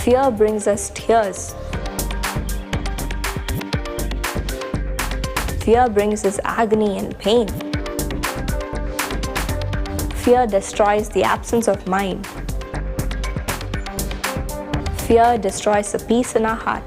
Fear brings us tears. Fear brings us agony and pain. Fear destroys the absence of mind. Fear destroys the peace in our heart.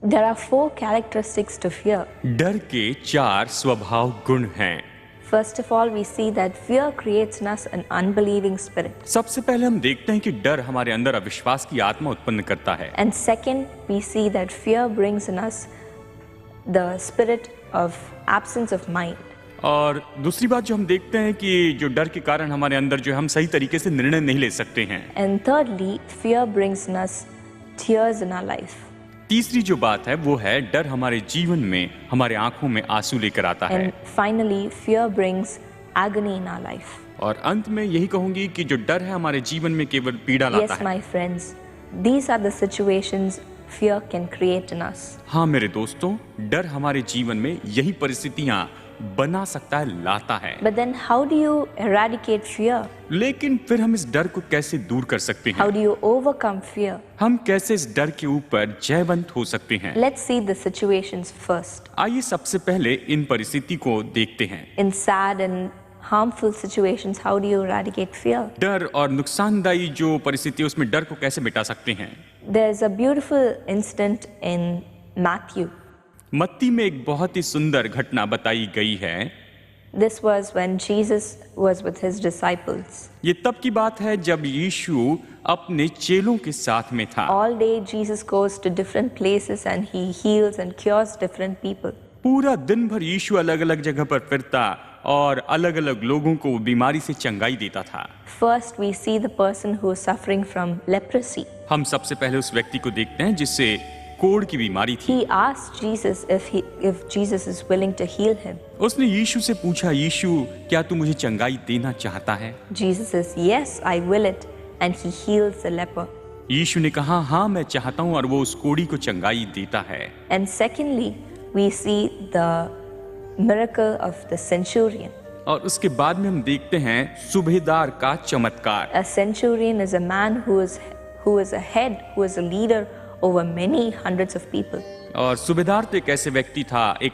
There are 4 characteristics to fear. डर के 4 स्वभाव गुण हैं। First of all, we see that fear creates in us an unbelieving spirit. सबसे पहले हम देखते हैं कि डर हमारे अंदर अविश्वास की आत्मा उत्पन्न करता है। And second, we see that fear brings in us the spirit of absence of mind. और दूसरी बात जो हम देखते हैं कि जो डर के कारण हमारे अंदर जो हम सही तरीके से निर्णय नहीं ले सकते हैं। And thirdly, fear brings in us tears in our life. तीसरी जो बात है वो है डर हमारे जीवन में हमारे आंखों में आंसू लेकर आता है। And finally, fear brings agony in our life. और अंत में यही कहूंगी कि जो डर है हमारे जीवन में केवल पीड़ा लाता Yes, है। my friends, these are the situations fear can create in us. हाँ मेरे दोस्तों, डर हमारे जीवन में यही परिस्थितियां बना सकता है, लाता है। But then how do you eradicate fear? लेकिन फिर हम इस डर को कैसे दूर कर सकते हैं? How do you overcome fear? हम कैसे इस डर के ऊपर जयवंत हो सकते हैं? Let's see the situations first. आइए सबसे पहले इन परिस्थिति को देखते हैं। In sad and harmful situations, how do you eradicate fear? डर और नुकसानदायी जो परिस्थिति है उसमें डर को कैसे मिटा सकते हैं? There's a beautiful incident in Matthew. मत्ती में एक बहुत ही सुंदर घटना बताई गई है। This was when Jesus was with his disciples. ये तब की बात है जब यीशु अपने चेलों के साथ में था। All day Jesus goes to different places and he heals and cures different people. पूरा दिन भर यीशु अलग अलग जगह पर फिरता और अलग अलग लोगों को बीमारी से चंगाई देता था। First, we see the person who is suffering from leprosy. हम सबसे पहले उस व्यक्ति को देखते हैं जिससे कोढ़ की बीमारी थी। He asked Jesus if Jesus is willing to heal him. उसने यीशु से पूछा, यीशु क्या तू मुझे चंगाई देना चाहता है? Jesus says, yes, I will it, and he heals the leper. यीशु ने कहा, हाँ मैं चाहता हूँ, और वो उस कोढ़ी को चंगाई देता है। And secondly, we see the miracle of the centurion. और उसके बाद में हम देखते हैं सूबेदार का चमत्कार। A centurion is a man who is a head, who is a leader over many hundreds of people. और सूबेदार तो एक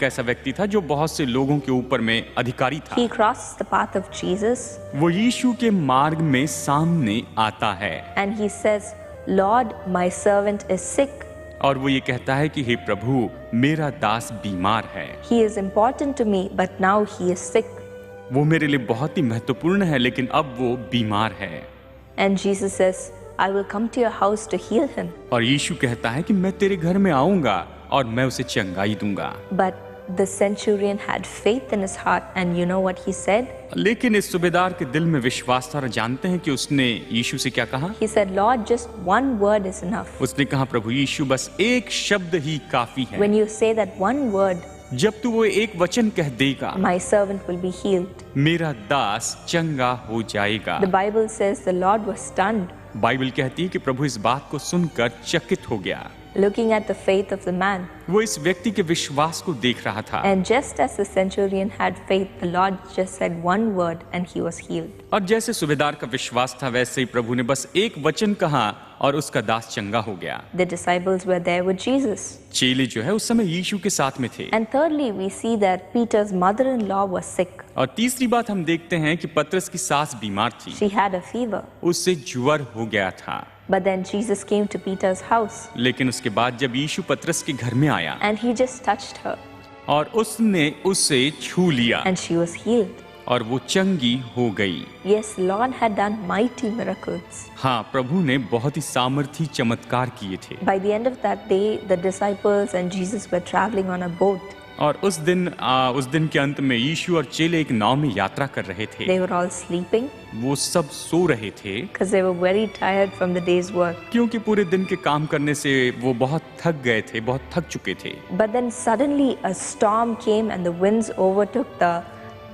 ऐसा व्यक्ति था जो बहुत से लोगों के ऊपर में अधिकारी था। He crosses the path of Jesus. वो यीशु के मार्ग में सामने आता है। And he says, Lord, my servant is sick. और वो ये कहता है कि हे प्रभु, मेरा दास बीमार है। He is important to me, but now he is sick. वो मेरे लिए बहुत ही महत्वपूर्ण है, लेकिन अब वो बीमार है। And Jesus says, I will come to your house to heal him. और यीशु कहता है कि मैं तेरे घर में आऊंगा और मैं उसे चंगाई दूंगा। But the centurion had faith in his heart, and you know what he said? लेकिन इस सूबेदार के दिल में विश्वास था, और जानते हैं कि उसने यीशु से क्या कहा? He said, Lord, just one word is enough. उसने कहा, प्रभु यीशु, बस एक शब्द ही काफी है। When you say that one word, जब तू वो एक वचन कह देगा, my servant will be healed. मेरा दास चंगा हो जाएगा। The Bible says the Lord was stunned, Bible कहती है कि प्रभु इस बात को सुनकर चकित हो गया। looking at the faith of the man. वो इस व्यक्ति के विश्वास को देख रहा था। And just as the centurion had faith, the Lord just said one word and he was healed. और जैसे सूबेदार का विश्वास था, वैसे ही प्रभु ने बस एक वचन कहा और उसका दास चंगा हो गया। The disciples were there with Jesus. चेले जो है उस समय यीशु के साथ में थे। And thirdly, we see that Peter's mother-in-law was sick. और तीसरी बात हम देखते हैं कि पतरस की सास बीमार थी। She had a fever. उससे ज्वर हो गया था। But then Jesus came to Peter's house लेकिन उसके बाद जब यीशु पतरस के घर में आया and he just touched her और उसने उसे छू लिया and she was healed. और वो चंगी हो गई। Yes, Lord had done mighty miracles. हाँ, प्रभु ने बहुत ही सामर्थी चमत्कार किए थे। By the end of that day, the disciples and Jesus were traveling on a boat. और उस दिन के अंत में यीशु और चेले एक नाव में यात्रा कर रहे थे। They were all sleeping वो सब सो रहे थे because they were very tired from the day's work. क्योंकि पूरे दिन के काम करने से वो बहुत थक गए थे, बहुत थक चुके थे। But then suddenly a storm came and the winds overtook the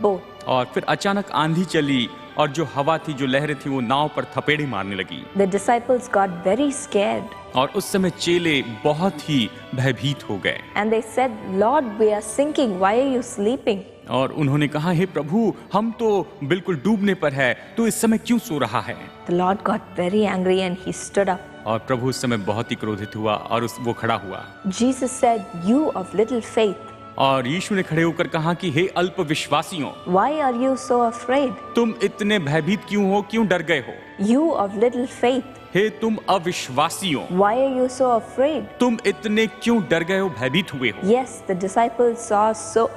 boat. और फिर अचानक आंधी चली और जो हवा थी, जो लहरें थी, वो नाव पर थपेड़े मारने लगी। The disciples got very scared और उस समय चेले बहुत ही भयभीत हो गए and they said, Lord, we are sinking. Why are you sleeping? और उन्होंने कहा, हे प्रभु, हम तो बिल्कुल डूबने पर है, तो इस समय क्यों सो रहा है? The Lord got very angry and he stood up. और प्रभु उस समय बहुत ही क्रोधित हुआ और वो खड़ा हुआ। Jesus said, You of little faith, और यीशु ने खड़े होकर कहा कि हे अल्प विश्वासियों, why are you so afraid? तुम इतने भयभीत क्यों हो, क्यों डर गए हो? You of little faith, हे तुम अविश्वासियों, why are you so afraid? तुम इतने क्यों डर गए हो, भयभीत हुए हो? Yes, the disciples saw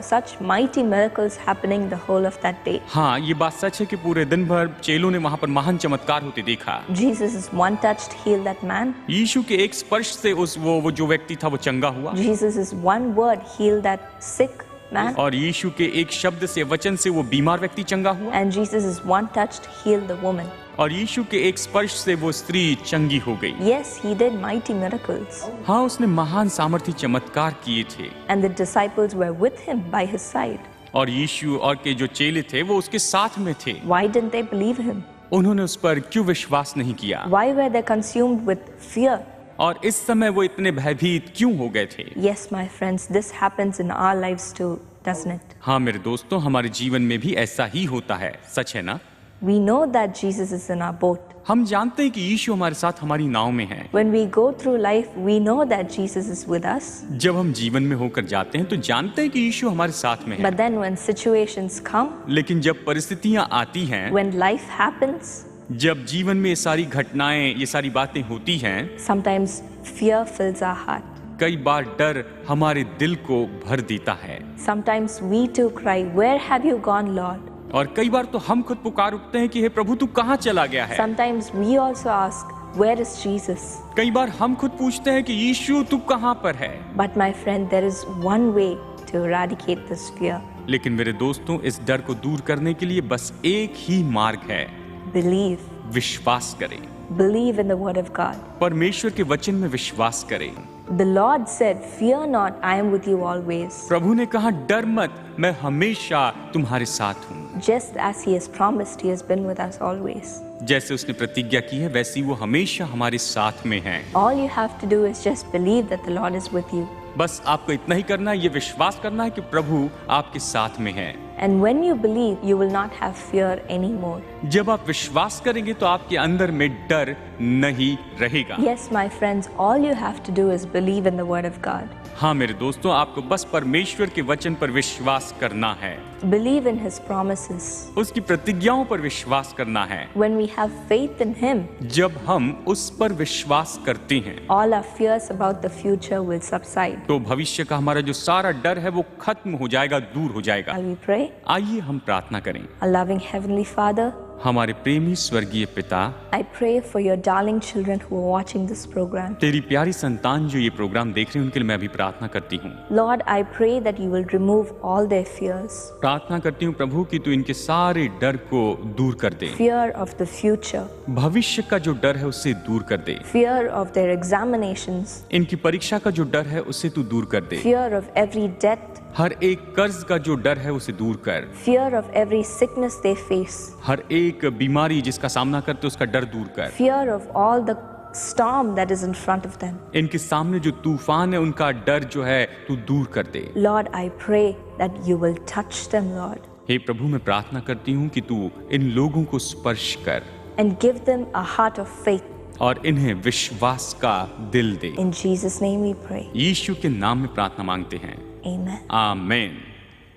such mighty miracles happening the whole of that day. हाँ, ये बात सच है कि पूरे दिन भर चेलों ने वहाँ पर महान चमत्कार होते देखा। Jesus' one touch healed that man. यीशु के एक स्पर्श से वो जो व्यक्ति था वो चंगा हुआ। Jesus' one word healed that sick man. और यीशु के एक शब्द से, वचन से वो बीमार व्यक्ति चंगा हुआ। And Jesus' one touch healed the woman. और यीशु के एक स्पर्श से वो स्त्री चंगी हो गई। Yes, he did mighty miracles. हाँ, उसने महान सामर्थी चमत्कार किए थे। And the disciples were with him by his side. और यीशु और के जो चेले थे वो उसके साथ में थे। Why didn't they believe him? उन्होंने उस पर क्यों विश्वास नहीं किया? Why were they consumed with fear? और इस समय वो इतने भयभीत क्यों हो गए थे? Yes, my friends, this happens in our lives too, doesn't it? हाँ मेरे दोस्तों, हमारे जीवन में भी ऐसा ही होता है, सच है ना? We know that Jesus is in our boat. हम जानते हैं कि यीशु हमारे साथ हमारी नाव में है। When we go through life, we know that Jesus is with us. जब हम जीवन में होकर जाते हैं तो जानते हैं कि यीशु हमारे साथ में है। But then when situations come, लेकिन जब परिस्थितियां आती हैं, when life happens, जब जीवन में ये सारी घटनाएं, ये सारी बातें होती हैं, sometimes fear fills our heart. कई बार डर हमारे दिल को भर देता है। Sometimes we too cry, Where have you gone, Lord? और कई बार तो हम खुद पुकार उठते हैं कि हे प्रभु, तू कहाँ चला गया है? Sometimes we also ask, Where is Jesus? कई बार हम खुद पूछते हैं कि यीशु तू कहाँ पर है? But my friend, there is one way to eradicate this fear. लेकिन मेरे दोस्तों, इस डर को दूर करने के लिए बस एक ही मार्ग है। Believe. विश्वास करें। Believe in the word of God. परमेश्वर के वचन में विश्वास करें। The Lord said, Fear not, I am with you always. प्रभु ने कहा, डर मत, मैं हमेशा तुम्हारे साथ हूँ। Just as He has promised, He has been with us always. जैसे उसने प्रतिज्ञा की है, वैसी वो हमेशा हमारे साथ में है। All you have to do is just believe that the Lord is with you. बस आपको इतना ही करना है, ये विश्वास करना है कि प्रभु आपके साथ में है। And when you believe, you will not have fear anymore. जब आप विश्वास करेंगे तो आपके अंदर में डर नहीं रहेगा। Yes, my friends, all you have to do is believe in the word of God. हाँ मेरे दोस्तों, आपको बस परमेश्वर के वचन पर विश्वास करना है। Believe in His promises. उसकी प्रतिज्ञाओं पर विश्वास करना है। When we have faith in Him, जब हम उस पर विश्वास करते हैं, all our fears about the future will subside. तो भविष्य का हमारा जो सारा डर है वो खत्म हो जाएगा, दूर हो जाएगा। Shall we pray? आइए हम प्रार्थना करें। Our loving Heavenly Father, हमारे प्रेमी स्वर्गीय पिता, I pray for your darling children who are watching this program. तेरी प्यारी संतान जो ये प्रोग्राम देख रहे हैं उनके लिए मैं भी प्रार्थना करती हूँ। Lord, I pray that you will remove all their fears. प्रार्थना करती हूँ प्रभु कि तू इनके सारे डर को दूर कर दे। Fear of the future, भविष्य का जो डर है उससे दूर कर दे। fear of their examinations, इनकी परीक्षा का जो डर है उससे तू दूर कर दे। fear of every debt, हर एक कर्ज का जो डर है उसे दूर कर। fear of every sickness they face, हर एक बीमारी जिसका सामना करते उसका डर दूर कर। fear of all the storm that is in front of them. इनके सामने जो तूफान है उनका डर जो है तू दूर कर दे। Lord, I pray that you will touch them, Lord, हे प्रभु, मैं प्रार्थना करती हूँ कि तू इन लोगों को स्पर्श कर and give them a heart of faith. और इन्हें विश्वास का दिल दे। In Jesus' name we pray. यीशु के नाम में प्रार्थना मांगते हैं, Amen. आमीन।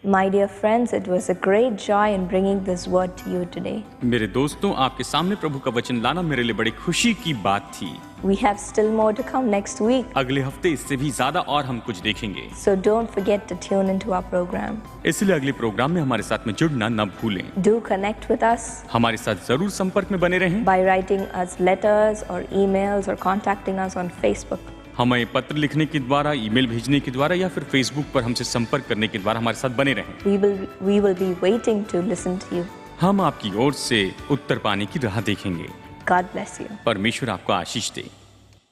My dear friends, it was a great joy in bringing this word to you today. मेरे दोस्तों, आपके सामने प्रभु का वचन लाना मेरे लिए बड़ी खुशी की बात थी। We have still more to come next week, अगले हफ्ते इससे भी ज्यादा और हम कुछ देखेंगे, so don't forget to tune into our program. इसलिए अगले प्रोग्राम में हमारे साथ में जुड़ना न भूलें। Do connect with us हमारे साथ जरूर संपर्क में बने रहें। by writing us letters or emails or contacting us on Facebook. हमें पत्र लिखने के द्वारा, ईमेल भेजने के द्वारा या फिर फेसबुक पर हमसे संपर्क करने के द्वारा हमारे साथ बने रहें। We will be waiting to listen to you. हम आपकी ओर से उत्तर पाने की राह देखेंगे। God bless you. परमेश्वर आपको आशीष दे।